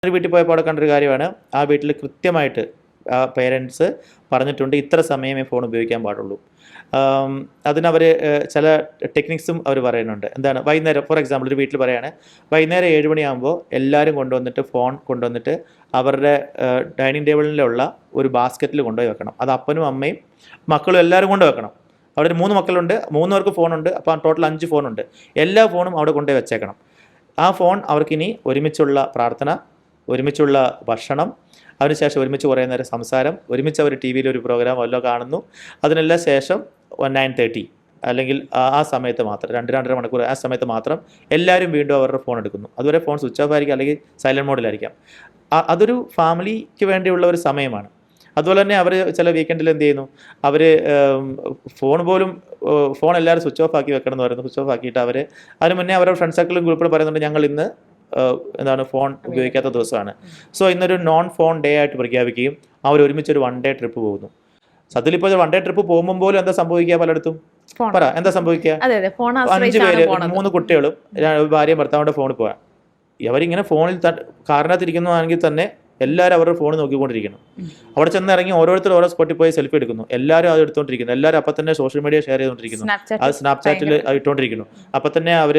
ഒരു വീട്ടിൽ പോയപ്പോൾ അവിടെ കണ്ടൊരു കാര്യമാണ്, ആ വീട്ടിൽ കൃത്യമായിട്ട് ആ പേരൻസ് പറഞ്ഞിട്ടുണ്ട് ഇത്ര സമയമേ ഫോൺ ഉപയോഗിക്കാൻ പാടുള്ളൂ. അതിനവർ ചില ടെക്നിക്സും അവർ പറയുന്നുണ്ട്. എന്താണ്, വൈകുന്നേരം ഫോർ എക്സാമ്പിൾ ഒരു വീട്ടിൽ പറയുകയാണ്, വൈകുന്നേരം 7 മണിയാകുമ്പോൾ എല്ലാവരും കൊണ്ടുവന്നിട്ട് ഫോൺ കൊണ്ടുവന്നിട്ട് അവരുടെ ഡൈനിങ് ടേബിളിലുള്ള ഒരു ബാസ്ക്കറ്റിൽ കൊണ്ടുപോയി വെക്കണം. അത് അപ്പനും അമ്മയും മക്കളും എല്ലാവരും കൊണ്ട് വെക്കണം. അവിടെ 3 മക്കളുണ്ട്, 3 പേർക്ക് ഫോണുണ്ട്, അപ്പോൾ ടോട്ടൽ 5 ഫോണുണ്ട്. എല്ലാ ഫോണും അവിടെ കൊണ്ടുപോയി വെച്ചേക്കണം. ആ ഫോൺ അവർക്കിനി ഒരുമിച്ചുള്ള പ്രാർത്ഥന, ഒരുമിച്ചുള്ള ഭക്ഷണം, അതിനുശേഷം ഒരുമിച്ച് കുറേ നേരം സംസാരം, ഒരുമിച്ച് അവർ ടി വിയിൽ ഒരു പ്രോഗ്രാം വല്ലതും കാണുന്നു, അതിനെല്ലാം ശേഷം 9:30 അല്ലെങ്കിൽ ആ സമയത്ത് മാത്രം 2-2.5 മണിക്കൂർ ആ സമയത്ത് മാത്രം എല്ലാവരും വീണ്ടും അവരുടെ ഫോൺ എടുക്കുന്നു. അതുവരെ ഫോൺ സ്വിച്ച് ഓഫ് ആയിരിക്കും, അല്ലെങ്കിൽ സൈലൻറ്റ് മോഡിലായിരിക്കാം. അതൊരു ഫാമിലിക്ക് വേണ്ടിയുള്ള ഒരു സമയമാണ്. അതുപോലെ തന്നെ അവർ ചില വീക്കെൻഡിൽ എന്ത് ചെയ്യുന്നു, അവർ ഫോൺ എല്ലാവരും സ്വിച്ച് ഓഫ് ആക്കി വെക്കണം എന്ന് പറയുന്നു. സ്വിച്ച് ഓഫ് ആക്കിയിട്ട് അവർ അതിന് മുന്നേ അവരുടെ ഫ്രണ്ട് സർക്കിളും ഗ്രൂപ്പിൽ പറയുന്നുണ്ട്, ഞങ്ങൾ ഇന്ന് ഫോൺ ഉപയോഗിക്കാത്ത ദിവസമാണ്, സോ ഇന്നൊരു നോൺ ഫോൺ ഡേ ആയിട്ട് പ്രഖ്യാപിക്കുകയും അവർ ഒരുമിച്ചൊരു 1 ഡേ ട്രിപ്പ് പോകുന്നു. സത്യത്തിൽ ഇപ്പോൾ 1 ഡേ ട്രിപ്പ് പോകുമ്പോൾ പോലും എന്താ സംഭവിക്കുക, പലയിടത്തും പറ എന്താ സംഭവിക്കുക, 5 പേര് 3 കുട്ടികളും ഭാര്യയും ഭർത്താവിൻ്റെ ഫോണിൽ പോകാം. അവരിങ്ങനെ ഫോണിൽ കാറിനകത്തിരിക്കുന്നതാണെങ്കിൽ തന്നെ എല്ലാവരും അവരുടെ ഫോൺ നോക്കിക്കൊണ്ടിരിക്കണം. അവിടെ ചെന്ന് ഇറങ്ങി ഓരോരുത്തരും ഓരോ സ്പോട്ടിൽ പോയി സെൽഫി എടുക്കുന്നു, എല്ലാവരും അത് എടുത്തുകൊണ്ടിരിക്കുന്നു, എല്ലാവരും അപ്പം തന്നെ സോഷ്യൽ മീഡിയ ഷെയർ ചെയ്തുകൊണ്ടിരിക്കുന്നു, അത് സ്നാപ്ചാറ്റിൽ ഇട്ടുകൊണ്ടിരിക്കുന്നു, അപ്പം തന്നെ അവർ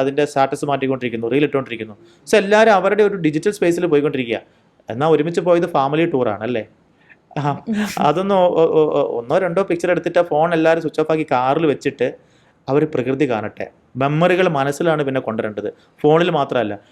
അതിൻ്റെ സ്റ്റാറ്റസ് മാറ്റിക്കൊണ്ടിരിക്കുന്നു, റീൽ ഇട്ടുകൊണ്ടിരിക്കുന്നു. സോ എല്ലാവരും അവരുടെ ഒരു ഡിജിറ്റൽ സ്പേസിൽ പോയിക്കൊണ്ടിരിക്കുക. എന്നാൽ ഒരുമിച്ച് പോയത് ഫാമിലി ടൂറാണ് അല്ലേ. അതൊന്ന് 1-2 പിക്ചർ എടുത്തിട്ട് ഫോൺ എല്ലാവരും സ്വിച്ച് ഓഫ് ആക്കി കാറിൽ വെച്ചിട്ട് അവർ പ്രകൃതി കാണട്ടെ. മെമ്മറികൾ മനസ്സിലാണ് പിന്നെ കൊണ്ടുവരേണ്ടത്, ഫോണിൽ മാത്രമല്ല.